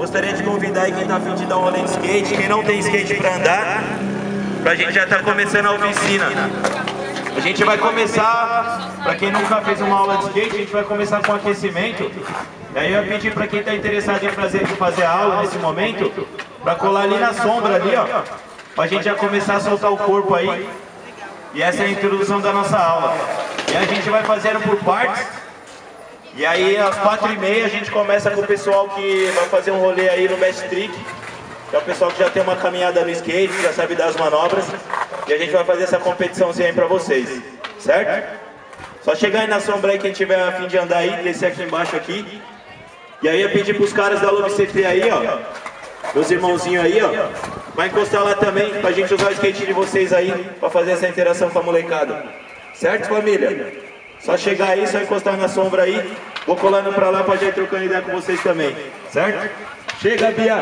Gostaria de convidar aí quem tá a fim de dar um rolê de skate, quem não tem skate pra andar, pra gente já tá começando a oficina. A gente vai começar, pra quem nunca fez uma aula de skate, a gente vai começar com aquecimento. E aí eu ia pedir pra quem tá interessado em fazer a aula nesse momento, pra colar ali na sombra ali, ó, pra gente já começar a soltar o corpo aí. E essa é a introdução da nossa aula. E a gente vai fazendo por partes. E aí às 4h30 a gente começa com o pessoal que vai fazer um rolê aí no Best Trick, que é o pessoal que já tem uma caminhada no skate, já sabe dar as manobras. E a gente vai fazer essa competiçãozinha aí pra vocês, certo? Só chegar aí na sombra aí quem tiver a fim de andar aí, descer aqui embaixo aqui. E aí eu pedi pros caras da LobCT aí, ó, meus irmãozinhos aí, ó, vai encostar lá também pra gente usar o skate de vocês aí, pra fazer essa interação com a molecada. Certo, família? Só chegar aí, só encostar na sombra aí. Vou colando pra lá pra já ir trocando ideia com vocês também. Certo? Chega, Bia!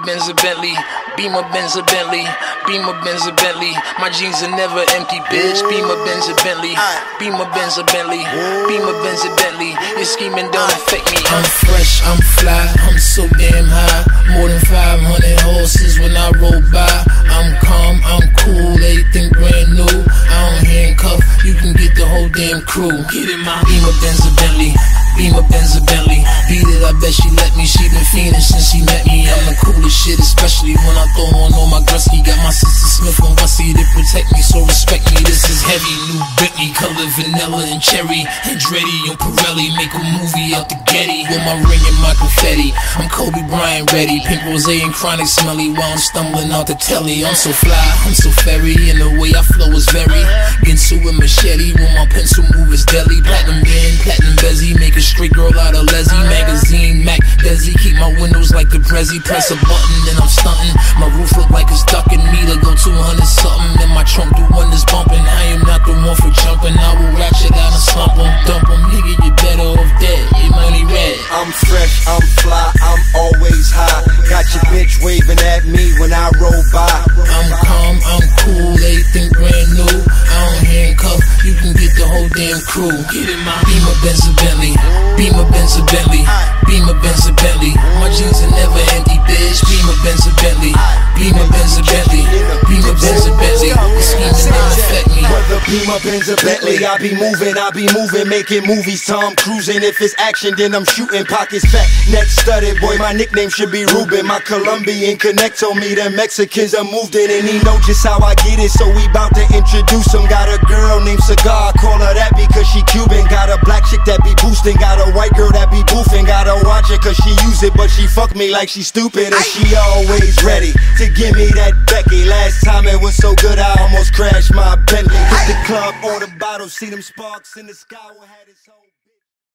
Benz a Bentley, Beamer Benz a Bentley. My jeans are never empty, bitch. Beamer Benz a Bentley, Beamer Benz a Bentley, Beamer Benz a Bentley. Your scheming don't affect me. I'm fresh, I'm fly, I'm so damn high. More than 500 horses when I roll by. I'm calm, I'm cool, everything brand new. I don't handcuff, you can get the whole damn crew. Get in my Beamer Benz a Bentley, Beamer Benz a Bentley. Beat it, I bet she let me. She been fiending since she met me. I'm the coolest shit, especially when I throw on all my Gretzky. Got my sister Smith and Wessie to protect me, so respect me. This is heavy, new Bentley, color vanilla and cherry. Andretti and Pirelli make a movie out the Getty. With my ring and my confetti, I'm Kobe Bryant ready. Pink rose and chronic smelly while I'm stumbling out the telly. I'm so fly, I'm so fairy, and the way I flow is very Ginsu with machete, when my pencil move is deadly. Platinum band, platinum bezzy, make a straight girl out of Leslie. Magazine, Mac, Desi, keep my windows like the Prezi. Press a button and I'm stunting. My roof look like it's ducking me to go 200 something. And my trunk do wonders bumping. I am not the one for jumping. I will ratchet out and slump em, dump em. Nigga, you better off dead, your money red. I'm fresh, I'm fly, I'm always high. Got your bitch waving at me when I roll by. I'm calm, I'm cool, everything brand new. I don't handcuff, you can get the whole damn crew. Get in my Beamer Benz a Bentley, Beamer Benz a Bentley, Beamer Benz a Bentley. My jeans are never empty, bitch. Beamer Benz a Bentley, Beamer Benz a Bentley, Beamer Benz a Bentley. The scheming don't affect me. Whether Beamer, Benz, or Bentley. I be moving, making movies. Tom cruising. If it's action, then I'm shooting. Pockets fat, neck studded. Boy, my nickname should be Ruben. My Colombian connect told me them Mexicans are moved in, and he know just how I get it. So we bout to introduce him. Got a girl named Cigar, call her that because she Cuban. Got a black chick that be boosting. Got a white girl that be boofing. Gotta watch her cause she use it, but she fuck me like she stupid. And she always ready to give me that Becky. Last time it was so good I almost crashed my Bentley. Hit the club, order bottles, see them sparks in the sky. Had his whole